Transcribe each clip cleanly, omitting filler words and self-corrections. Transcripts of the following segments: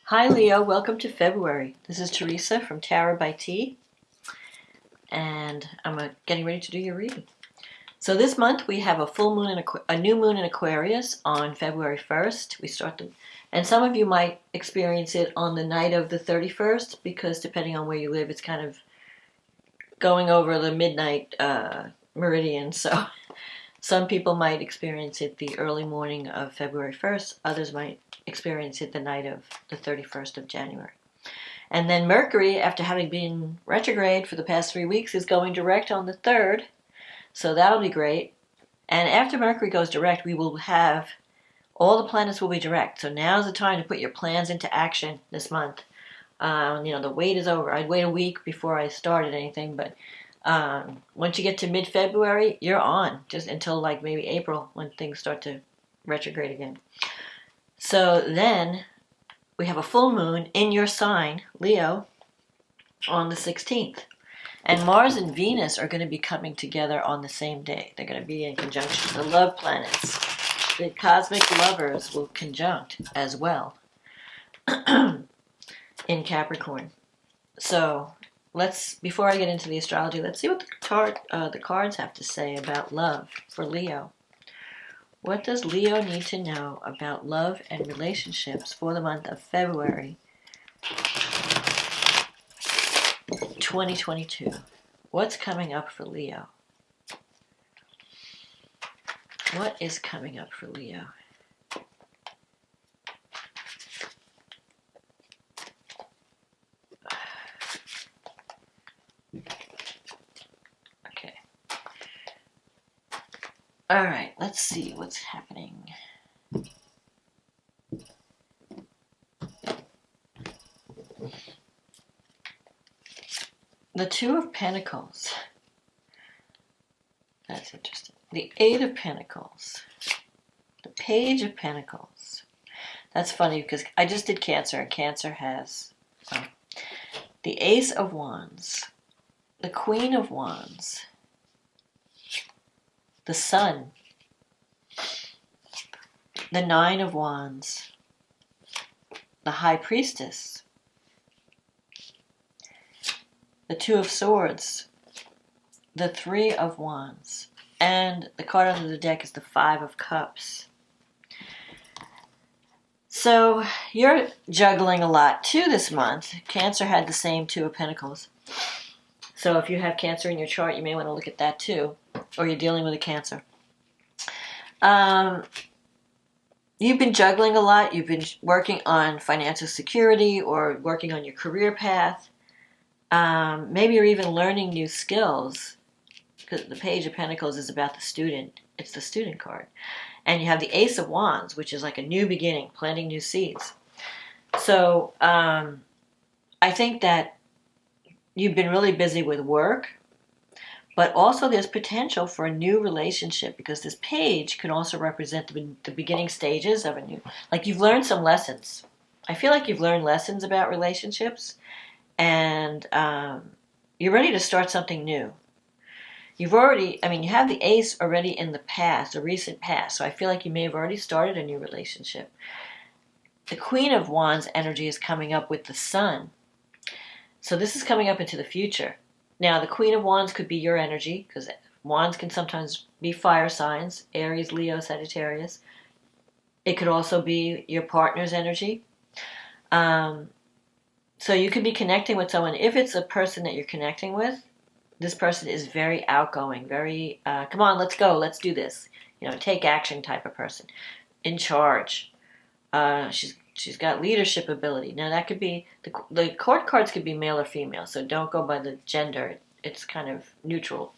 Hi Leo, welcome to February. This is Teresa from Tarot by T, and I'm getting ready to do your reading. So this month we have a full moon and a new moon in Aquarius on February 1st. And some of you might experience it on the night of the 31st because depending on where you live, it's kind of going over the midnight meridian. So some people might experience it the early morning of February 1st. Others might experience it the night of the 31st of January. And then Mercury, after having been retrograde for the past 3 weeks, is going direct on the 3rd. So that'll be great. And after Mercury goes direct, we will have all the planets will be direct. So now's the time to put your plans into action this month. The wait is over. I'd wait a week before I started anything, but once you get to mid-February, you're on, just until like maybe April when things start to retrograde again. So then we have a full moon in your sign, Leo, on the 16th. And Mars and Venus are going to be coming together on the same day. They're going to be in conjunction. The love planets, the cosmic lovers, will conjunct as well in Capricorn. So before I get into the astrology, let's see what the cards have to say about love for Leo. What does Leo need to know about love and relationships for the month of February 2022? What's coming up for Leo? What is coming up for Leo? Okay. All right, let's see what's happening. The Two of Pentacles. That's interesting. The Eight of Pentacles. The Page of Pentacles. That's funny because I just did Cancer, and Cancer has the Ace of Wands, the Queen of Wands, the Sun, the Nine of Wands, the High Priestess, the Two of Swords, the Three of Wands, and the card under the deck is the Five of Cups. So you're juggling a lot too this month. Cancer had the same Two of Pentacles. So if you have Cancer in your chart, you may want to look at that too, or you're dealing with a Cancer. You've been juggling a lot. You've been working on financial security or working on your career path. Maybe you're even learning new skills, because the Page of Pentacles is about the student. It's the student card. And you have the Ace of Wands, which is like a new beginning, planting new seeds. So I think that you've been really busy with work, but also there's potential for a new relationship, because this page could also represent the beginning stages of a new, like you've learned some lessons. I feel like you've learned lessons about relationships, and you're ready to start something new. You have the Ace already in the past, the recent past, so I feel like you may have already started a new relationship. The Queen of Wands energy is coming up with the Sun. So this is coming up into the future. Now, the Queen of Wands could be your energy, because Wands can sometimes be fire signs, Aries, Leo, Sagittarius. It could also be your partner's energy. So you could be connecting with someone. If it's a person that you're connecting with, this person is very outgoing, very, come on, let's go, let's do this. Take action type of person. In charge. She's got leadership ability. Now that could be, the court cards could be male or female, so don't go by the gender. It's kind of neutral.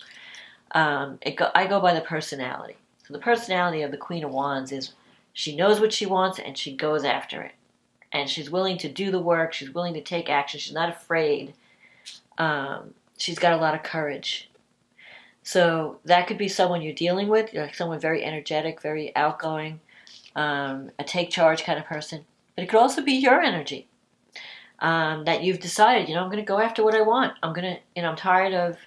I go by the personality. So the personality of the Queen of Wands is she knows what she wants and she goes after it. And she's willing to do the work. She's willing to take action. She's not afraid. She's got a lot of courage. So that could be someone you're dealing with, like someone very energetic, very outgoing, a take charge kind of person. But it could also be your energy, that you've decided, I'm going to go after what I want. I'm tired of,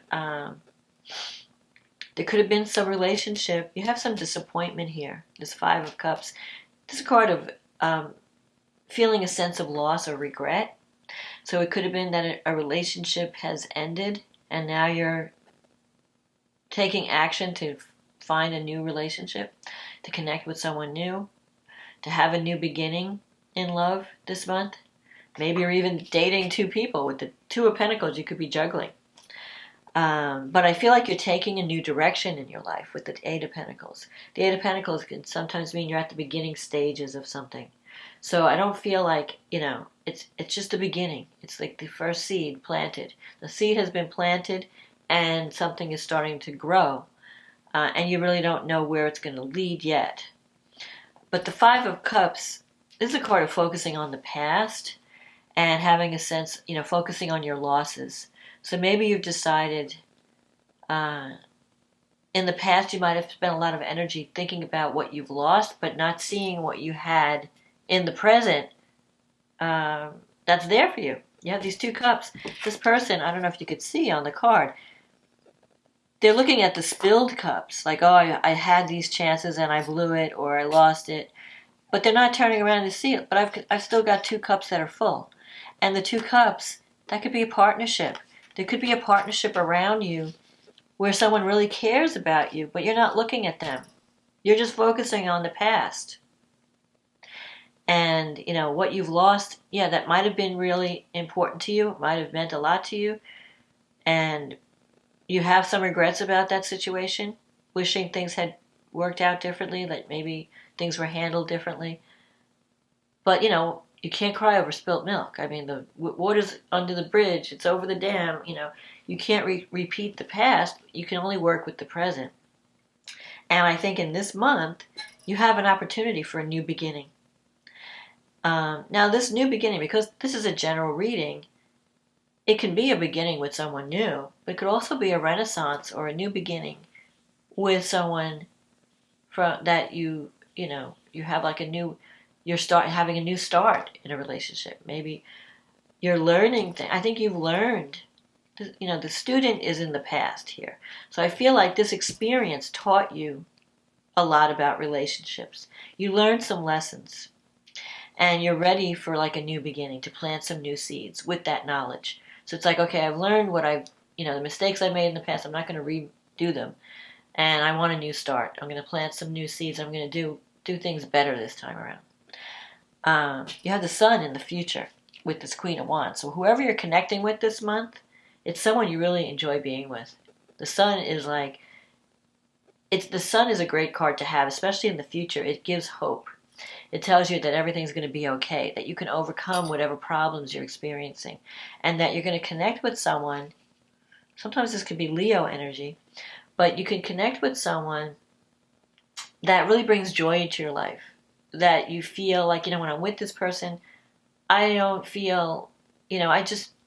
there could have been some relationship. You have some disappointment here, this Five of Cups. This card of feeling a sense of loss or regret. So it could have been that a relationship has ended and now you're taking action to find a new relationship, to connect with someone new, to have a new beginning in love this month. Maybe you're even dating two people. With the Two of Pentacles, you could be juggling. But I feel like you're taking a new direction in your life with the Eight of Pentacles. The Eight of Pentacles can sometimes mean you're at the beginning stages of something. So I don't feel like, it's just the beginning. It's like the first seed planted. The seed has been planted and something is starting to grow. And you really don't know where it's going to lead yet. But the Five of Cups is a card of focusing on the past and having a sense, focusing on your losses. So maybe you've decided in the past you might have spent a lot of energy thinking about what you've lost, but not seeing what you had in the present that's there for you. You have these two cups. This person, I don't know if you could see on the card, they're looking at the spilled cups, like, oh, I had these chances and I blew it or I lost it. But they're not turning around to see it. But I've still got two cups that are full. And the two cups, that could be a partnership. There could be a partnership around you where someone really cares about you, but you're not looking at them. You're just focusing on the past. And, what you've lost, that might have been really important to you, might have meant a lot to you. And you have some regrets about that situation, wishing things had worked out differently, like maybe things were handled differently. But, you can't cry over spilt milk. I mean, the water's under the bridge. It's over the dam. You can't repeat the past. You can only work with the present. And I think in this month, you have an opportunity for a new beginning. Now, this new beginning, because this is a general reading, it can be a beginning with someone new, but it could also be a renaissance or a new beginning with someone that you have like you're having a new start in a relationship. Maybe you're learning things. I think you've learned. The student is in the past here. So I feel like this experience taught you a lot about relationships. You learned some lessons. And you're ready for like a new beginning, to plant some new seeds with that knowledge. So it's like, okay, I've learned the mistakes I made in the past, I'm not going to redo them. And I want a new start. I'm going to plant some new seeds. I'm going to do things better this time around. You have the Sun in the future with this Queen of Wands. So whoever you're connecting with this month, it's someone you really enjoy being with. The Sun is the Sun is a great card to have, especially in the future. It gives hope. It tells you that everything's going to be okay, that you can overcome whatever problems you're experiencing, and that you're going to connect with someone. Sometimes this could be Leo energy, but you can connect with someone that really brings joy into your life, that you feel like, when I'm with this person, I don't feel,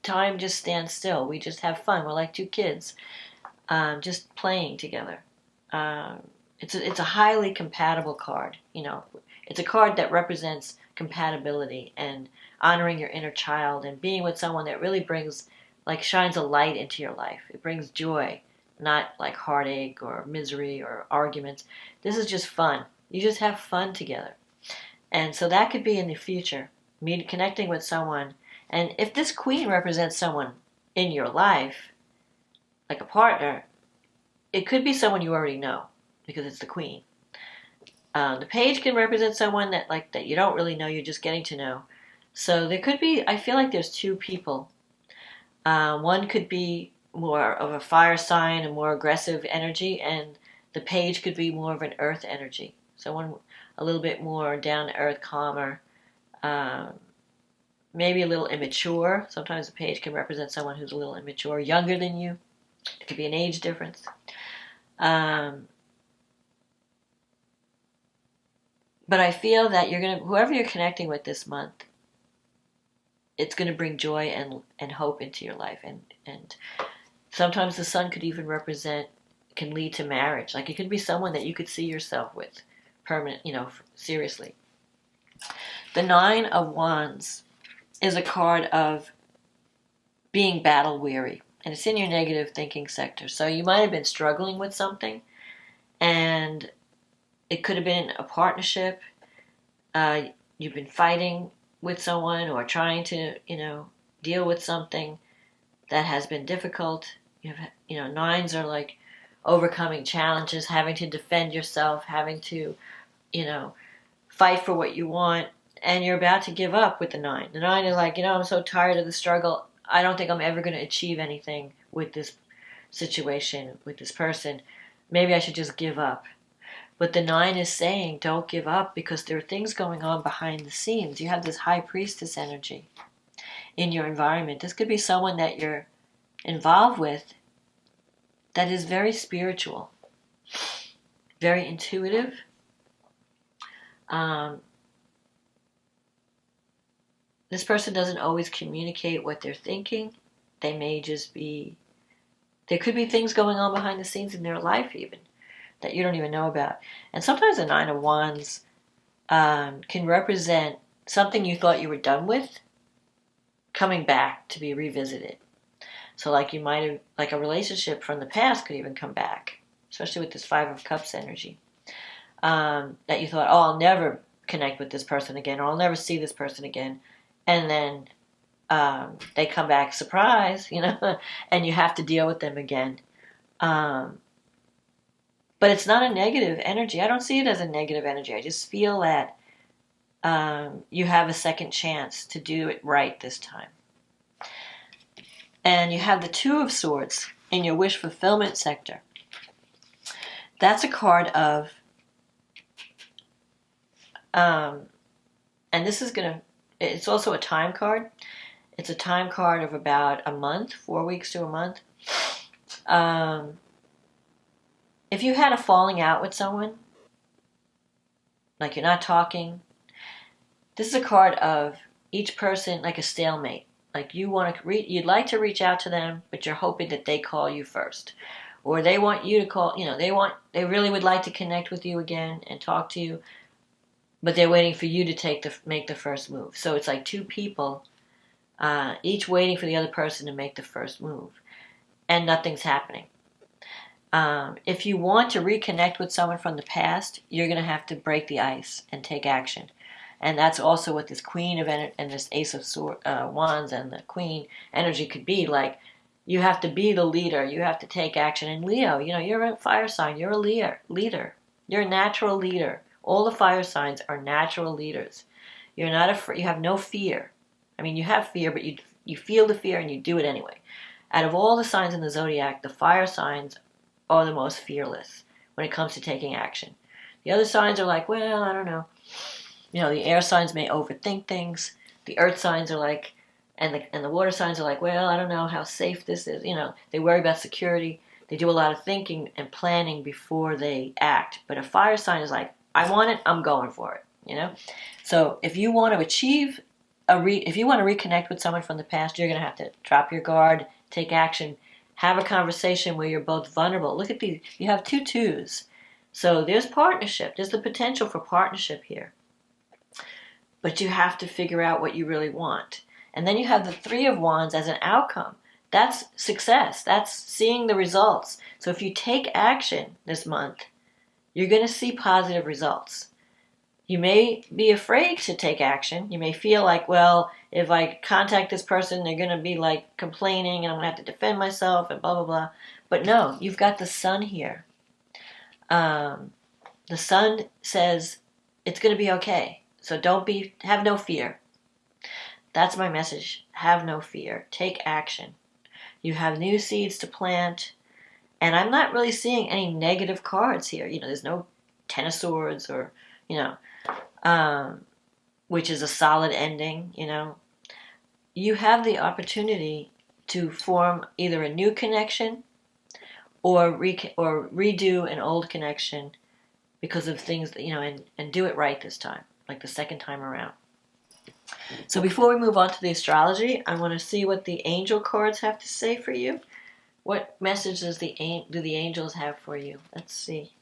time just stands still. We just have fun. We're like two kids, just playing together. It's a highly compatible card, It's a card that represents compatibility and honoring your inner child and being with someone that really shines a light into your life. It brings joy, not like heartache or misery or arguments. This is just fun. You just have fun together. And so that could be in the future, connecting with someone. And if this Queen represents someone in your life, like a partner, it could be someone you already know because it's the Queen. The Page can represent someone that you don't really know, you're just getting to know. So there could be, I feel like there's two people. One could be more of a fire sign, a more aggressive energy, and the Page could be more of an earth energy. Someone a little bit more down to earth, calmer, maybe a little immature. Sometimes the Page can represent someone who's a little immature, younger than you. It could be an age difference. But I feel that whoever you're connecting with this month, it's going to bring joy and hope into your life. And sometimes the Sun could even can lead to marriage. Like it could be someone that you could see yourself with permanent, seriously. The Nine of Wands is a card of being battle weary. And it's in your negative thinking sector. So you might have been struggling with something, and it could have been a partnership. You've been fighting with someone or trying to, deal with something that has been difficult. Nines are like overcoming challenges, having to defend yourself, having to, fight for what you want, and you're about to give up with the nine. The nine is like, I'm so tired of the struggle. I don't think I'm ever going to achieve anything with this situation, with this person. Maybe I should just give up. But the nine is saying, don't give up, because there are things going on behind the scenes. You have this high priestess energy in your environment. This could be someone that you're involved with that is very spiritual, very intuitive. This person doesn't always communicate what they're thinking. They may just be, there could be things going on behind the scenes in their life even that you don't even know about. And sometimes the Nine of Wands can represent something you thought you were done with coming back to be revisited. So like you might have, like a relationship from the past could even come back, especially with this Five of Cups energy. That you thought, I'll never connect with this person again, or I'll never see this person again. And then they come back, surprise, and you have to deal with them again. But it's not a negative energy. I don't see it as a negative energy. I just feel that you have a second chance to do it right this time. And you have the Two of Swords in your wish fulfillment sector. That's a card of, and this is it's also a time card. It's a time card of about a month, 4 weeks to a month. If you had a falling out with someone, like you're not talking, this is a card of each person, like a stalemate. Like you'd like to reach out to them, but you're hoping that they call you first, or they want you to call. They really would like to connect with you again and talk to you, but they're waiting for you to make the first move. So it's like two people, each waiting for the other person to make the first move, and nothing's happening. If you want to reconnect with someone from the past, you're going to have to break the ice and take action. And that's also what this Queen of and this Ace of Wands and the Queen energy could be. Like, you have to be the leader. You have to take action. And Leo, you're a fire sign. You're a leader. You're a natural leader. All the fire signs are natural leaders. You're not afraid. You have no fear. I mean, you have fear, but you feel the fear and you do it anyway. Out of all the signs in the zodiac, the fire signs are the most fearless when it comes to taking action. The other signs are like, well, I don't know. The air signs may overthink things. The earth signs are like, and the water signs are like, well, I don't know how safe this is. They worry about security. They do a lot of thinking and planning before they act. But a fire sign is like, I want it, I'm going for it. So if you want to achieve if you want to reconnect with someone from the past, you're going to have to drop your guard, take action, have a conversation where you're both vulnerable. Look at these. You have 2 twos. So there's partnership. There's the potential for partnership here. But you have to figure out what you really want. And then you have the Three of Wands as an outcome. That's success. That's seeing the results. So if you take action this month, you're going to see positive results. You may be afraid to take action. You may feel like, well, if I contact this person, they're going to be like complaining and I'm going to have to defend myself and blah, blah, blah. But no, you've got the Sun here. The Sun says it's going to be okay. So have no fear. That's my message. Have no fear. Take action. You have new seeds to plant. And I'm not really seeing any negative cards here. There's no Ten of Swords or, which is a solid ending, You have the opportunity to form either a new connection or redo an old connection because of things that, and do it right this time, like the second time around. So before we move on to the astrology, I want to see what the angel cards have to say for you. What message do the angels have for you? Let's see.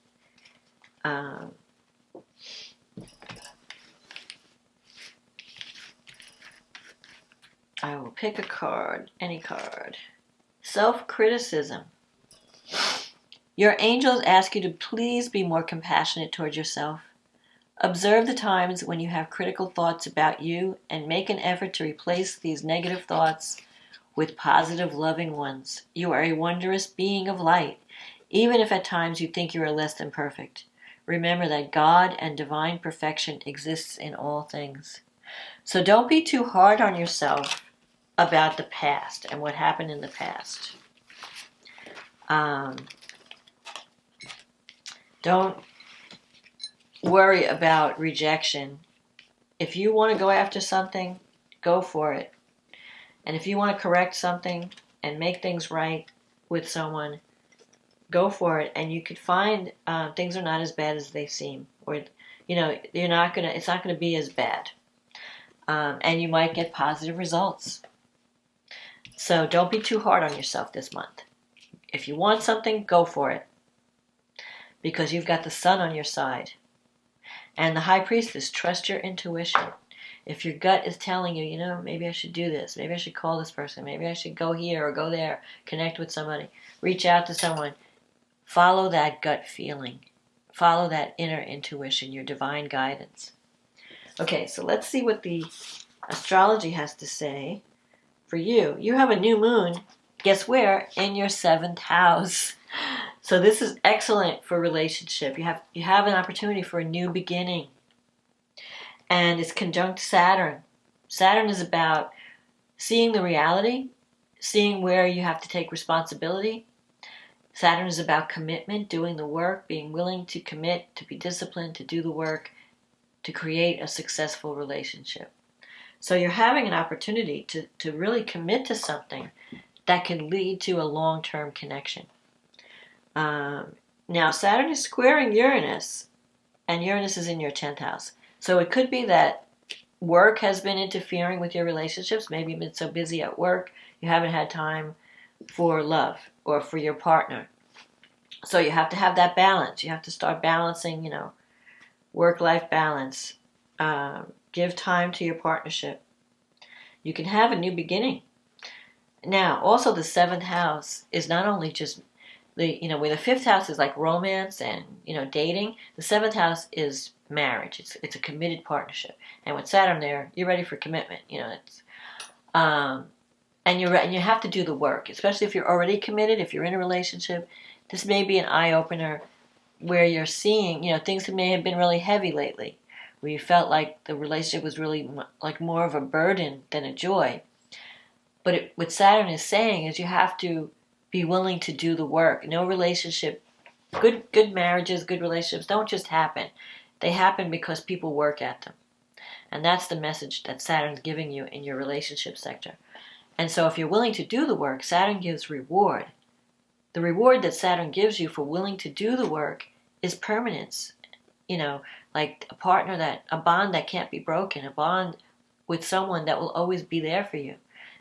I will pick a card, any card. Self-criticism. Your angels ask you to please be more compassionate towards yourself. Observe the times when you have critical thoughts about you and make an effort to replace these negative thoughts with positive, loving ones. You are a wondrous being of light, even if at times you think you are less than perfect. Remember that God and divine perfection exists in all things. So don't be too hard on yourself about the past and what happened in the past. Don't worry about rejection. If you want to go after something, go for it. And if you want to correct something and make things right with someone, go for it. And you could find things are not as bad as they seem, or it's not gonna be as bad, and you might get positive results. So don't be too hard on yourself this month. If you want something, go for it, because you've got the sun on your side. And the high priestess, trust your intuition. If your gut is telling you, maybe I should do this, maybe I should call this person, maybe I should go here or go there, connect with somebody, reach out to someone, follow that gut feeling. Follow that inner intuition, your divine guidance. Okay, so let's see what the astrology has to say for you. You have a new moon, guess where? In your 7th house. So this is excellent for relationship. You have an opportunity for a new beginning. And it's conjunct Saturn. Saturn is about seeing the reality, seeing where you have to take responsibility. Saturn is about commitment, doing the work, being willing to commit, to be disciplined, to do the work, to create a successful relationship. So you're having an opportunity to really commit to something that can lead to a long-term connection. Now, Saturn is squaring Uranus, and Uranus is in your 10th house. So it could be that work has been interfering with your relationships. Maybe you've been so busy at work, you haven't had time for love or for your partner. So you have to have that balance. You have to start balancing, work-life balance. Give time to your partnership. You can have a new beginning. Now, also the 7th house is not only just where the 5th house is like romance and, dating, the 7th house is marriage. It's a committed partnership. And with Saturn there, you're ready for commitment. And you have to do the work, especially if you're already committed, if you're in a relationship. This may be an eye-opener where you're seeing, things that may have been really heavy lately, where you felt like the relationship was really like more of a burden than a joy. But what Saturn is saying is you have to be willing to do the work. No relationship, good marriages, good relationships don't just happen. They happen because people work at them. And that's the message that Saturn's giving you in your relationship sector. And so if you're willing to do the work, Saturn gives reward. The reward that Saturn gives you for willing to do the work is permanence. Like a bond that can't be broken, a bond with someone that will always be there for you,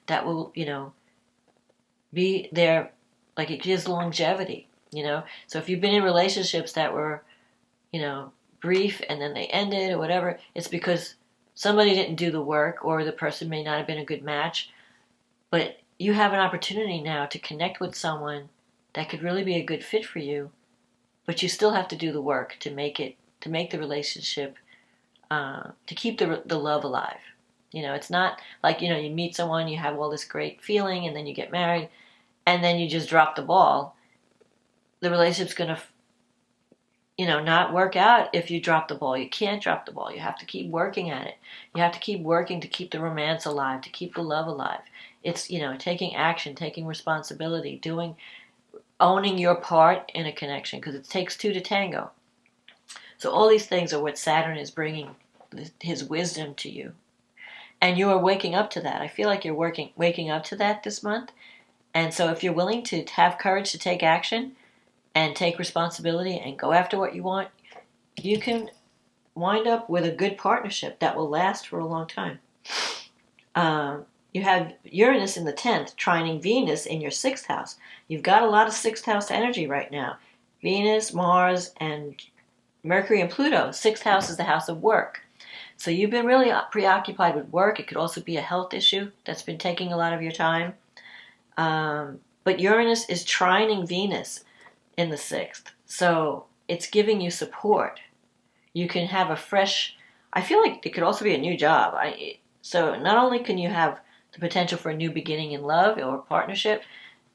that will, be there, like it gives longevity, So if you've been in relationships that were, brief and then they ended or whatever, it's because somebody didn't do the work or the person may not have been a good match. But you have an opportunity now to connect with someone that could really be a good fit for you, but you still have to do the work to make the relationship, to keep the love alive. It's not like, you meet someone, you have all this great feeling, and then you get married, and then you just drop the ball. The relationship's going to, not work out if you drop the ball. You can't drop the ball. You have to keep working at it. You have to keep working to keep the romance alive, to keep the love alive. It's, taking action, taking responsibility, owning your part in a connection, because it takes two to tango. So all these things are what Saturn is bringing, his wisdom to you. And you are waking up to that. I feel like you're waking up to that this month. And so if you're willing to have courage to take action and take responsibility and go after what you want, you can wind up with a good partnership that will last for a long time. You have Uranus in the 10th, trining Venus in your 6th house. You've got a lot of 6th house energy right now. Venus, Mars, and Mercury and Pluto. 6th house is the house of work. So you've been really preoccupied with work. It could also be a health issue that's been taking a lot of your time. But Uranus is trining Venus in the 6th. So it's giving you support. You can have a fresh, I feel like it could also be a new job. So not only can you have the potential for a new beginning in love or partnership,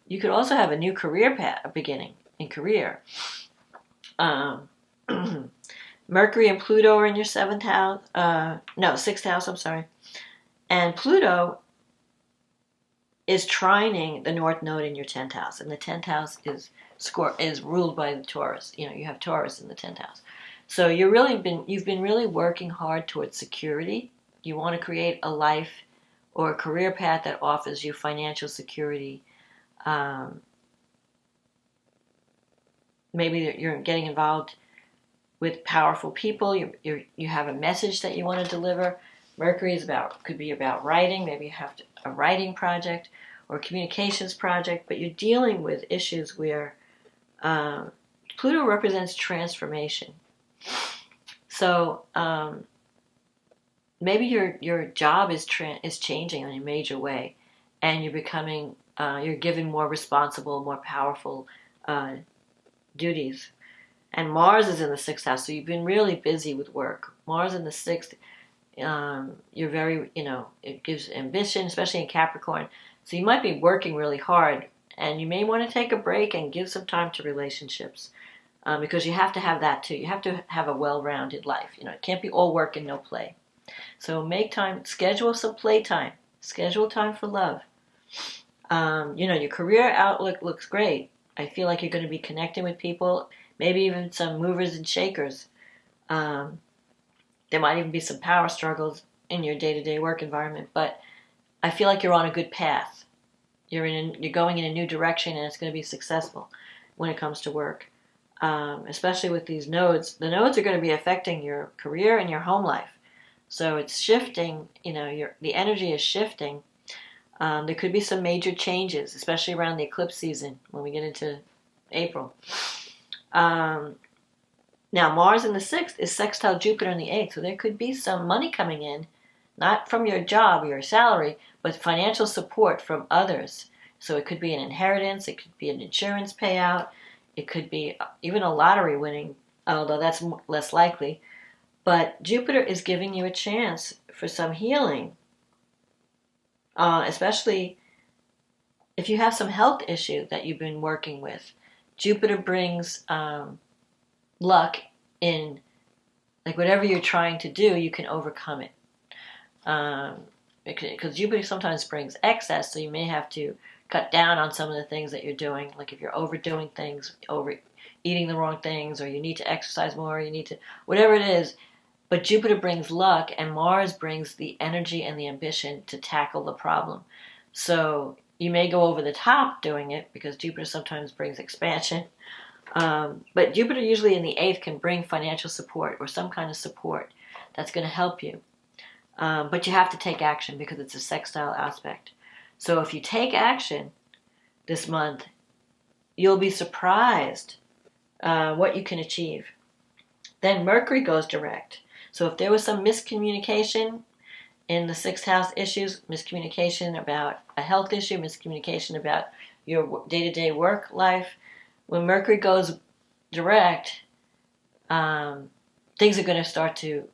you could also have a new career path, a beginning in career. Um, Mercury and Pluto are in your seventh house. No, sixth house. I'm sorry. And Pluto is trining the North Node in your 10th house, and the 10th house is ruled by the Taurus. You know, you have Taurus in the 10th house, so you've been really working hard towards security. You want to create a life or a career path that offers you financial security. Maybe you're getting involved with powerful people. You have a message that you want to deliver. Mercury could be about writing. Maybe you have a writing project or a communications project, but you're dealing with issues where Pluto represents transformation. So maybe your job is changing in a major way, and you're given more responsible, more powerful duties. And Mars is in the sixth house, so you've been really busy with work. Mars in the sixth, you're very, it gives ambition, especially in Capricorn. So you might be working really hard, and you may want to take a break and give some time to relationships, because you have to have that too. You have to have a well-rounded life. It can't be all work and no play. So make time, schedule some playtime, schedule time for love. Your career outlook looks great. I feel like you're going to be connecting with people, maybe even some movers and shakers. There might even be some power struggles in your day-to-day work environment, but I feel like you're on a good path. You're going in a new direction, and it's going to be successful when it comes to work. Especially with these nodes. The nodes are going to be affecting your career and your home life. So it's shifting, the energy is shifting. There could be some major changes, especially around the eclipse season when we get into April. Now, Mars in the 6th is sextile Jupiter in the 8th, so there could be some money coming in, not from your job or your salary, but financial support from others. So it could be an inheritance, it could be an insurance payout, it could be even a lottery winning, although that's less likely. But Jupiter is giving you a chance for some healing, especially if you have some health issue that you've been working with. Jupiter brings luck in, like, whatever you're trying to do, you can overcome it. Because Jupiter sometimes brings excess, so you may have to cut down on some of the things that you're doing. Like if you're overdoing things, eating the wrong things, or you need to exercise more, whatever it is. But Jupiter brings luck, and Mars brings the energy and the ambition to tackle the problem. So you may go over the top doing it, because Jupiter sometimes brings expansion. But Jupiter usually in the 8th can bring financial support or some kind of support that's going to help you. But you have to take action because it's a sextile aspect. So if you take action this month, you'll be surprised what you can achieve. Then Mercury goes direct. So if there was some miscommunication in the 6th house issues, miscommunication about a health issue, miscommunication about your day-to-day work life, when Mercury goes direct, things are going to start to,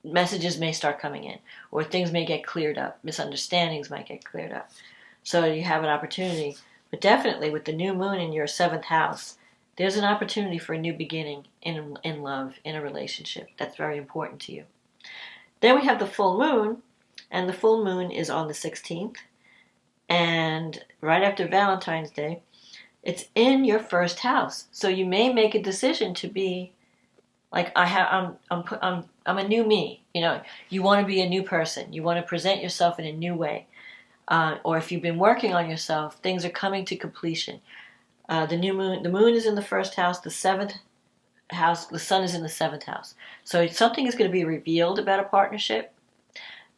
messages may start coming in, or things may get cleared up. Misunderstandings might get cleared up. So you have an opportunity. But definitely with the new moon in your 7th house, there's an opportunity for a new beginning in love, in a relationship. That's very important to you. Then we have the full moon, and the full moon is on the 16th. And right after Valentine's Day, it's in your 1st house. So you may make a decision to be like, I'm a new me. You want to be a new person. You want to present yourself in a new way. Or if you've been working on yourself, things are coming to completion. The moon is in the 1st house, the 7th house, the sun is in the 7th house. So something is going to be revealed about a partnership.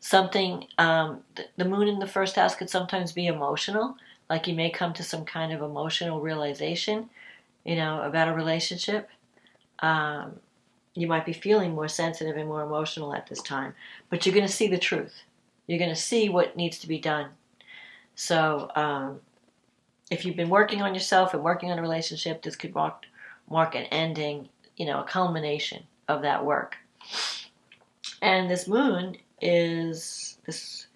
Something, the moon in the 1st house could sometimes be emotional. Like you may come to some kind of emotional realization, about a relationship. You might be feeling more sensitive and more emotional at this time, but you're going to see the truth. You're going to see what needs to be done. So if you've been working on yourself and working on a relationship, this could mark an ending a culmination of that work. And this moon is this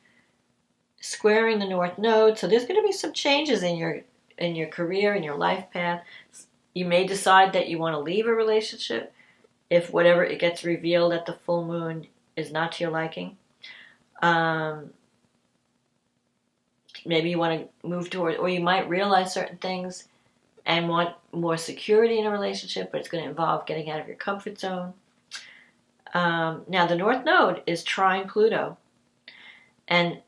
squaring the North Node, so there's going to be some changes in your career, in your life path. You may decide that you want to leave a relationship if whatever it gets revealed at the full moon is not to your liking. Maybe you want to move toward, or you might realize certain things and want more security in a relationship, but it's going to involve getting out of your comfort zone. Now, the North Node is trine Pluto, and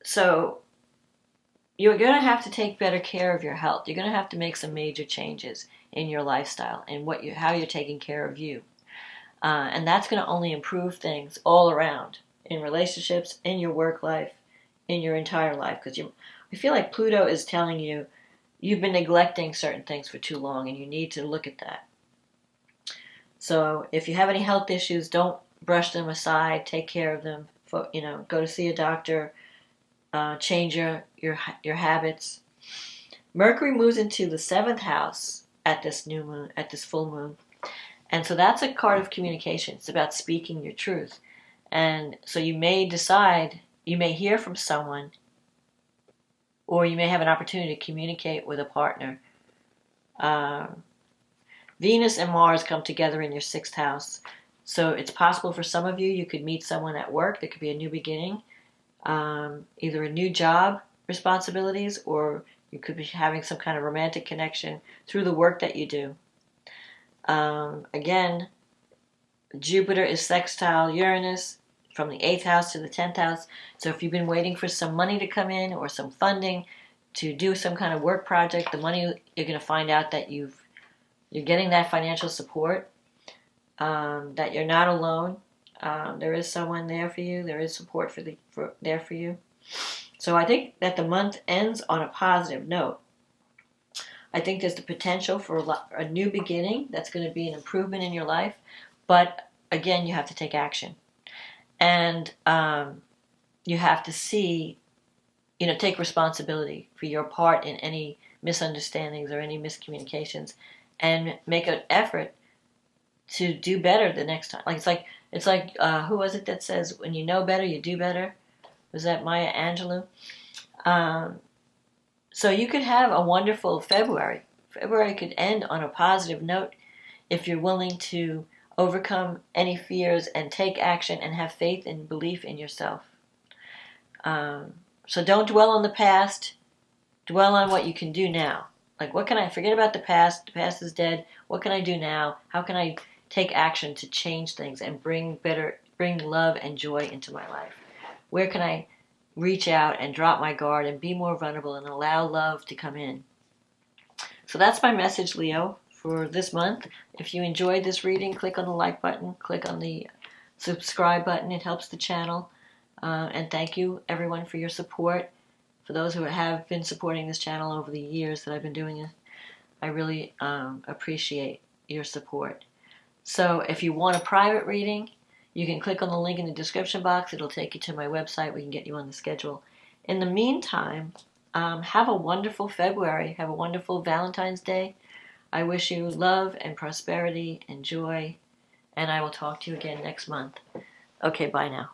so you're going to have to take better care of your health. You're going to have to make some major changes in your lifestyle and how you're taking care of you. And that's going to only improve things all around in relationships, in your work life, in your entire life. Because I feel like Pluto is telling you you've been neglecting certain things for too long and you need to look at that. So if you have any health issues, don't brush them aside. Take care of them. Go to see a doctor. Change your habits. Mercury moves into the 7th house at this new moon, at this full moon. And so that's a card of communication. It's about speaking your truth. And so you may decide, you may hear from someone, or you may have an opportunity to communicate with a partner. Venus and Mars come together in your 6th house. So it's possible for some of you, you could meet someone at work. There could be a new beginning, either a new job responsibilities, or you could be having some kind of romantic connection through the work that you do. Again, Jupiter is sextile Uranus from the 8th house to the 10th house. So if you've been waiting for some money to come in or some funding to do some kind of work project, the money, you're going to find out that you're getting that financial support, that you're not alone. There is someone there for you. There is support there for you. So I think that the month ends on a positive note. I think there's the potential for a new beginning that's going to be an improvement in your life. But again, you have to take action. And you have to take responsibility for your part in any misunderstandings or any miscommunications, and make an effort to do better the next time. It's like who was it that says, when you know better, you do better? Was that Maya Angelou? So you could have a wonderful February. February could end on a positive note if you're willing to overcome any fears and take action and have faith and belief in yourself. So don't dwell on the past. Dwell on what you can do now. Like, what can I forget about the past? The past is dead. What can I do now? How can I take action to change things and bring love and joy into my life? Where can I reach out and drop my guard and be more vulnerable and allow love to come in? So that's my message, Leo, for this month. If you enjoyed this reading, click on the like button, click on the subscribe button. It helps the channel. And thank you, everyone, for your support. For those who have been supporting this channel over the years that I've been doing it, I really appreciate your support. So if you want a private reading, you can click on the link in the description box. It'll take you to my website. We can get you on the schedule. In the meantime, have a wonderful February. Have a wonderful Valentine's Day. I wish you love and prosperity and joy. And I will talk to you again next month. Okay, bye now.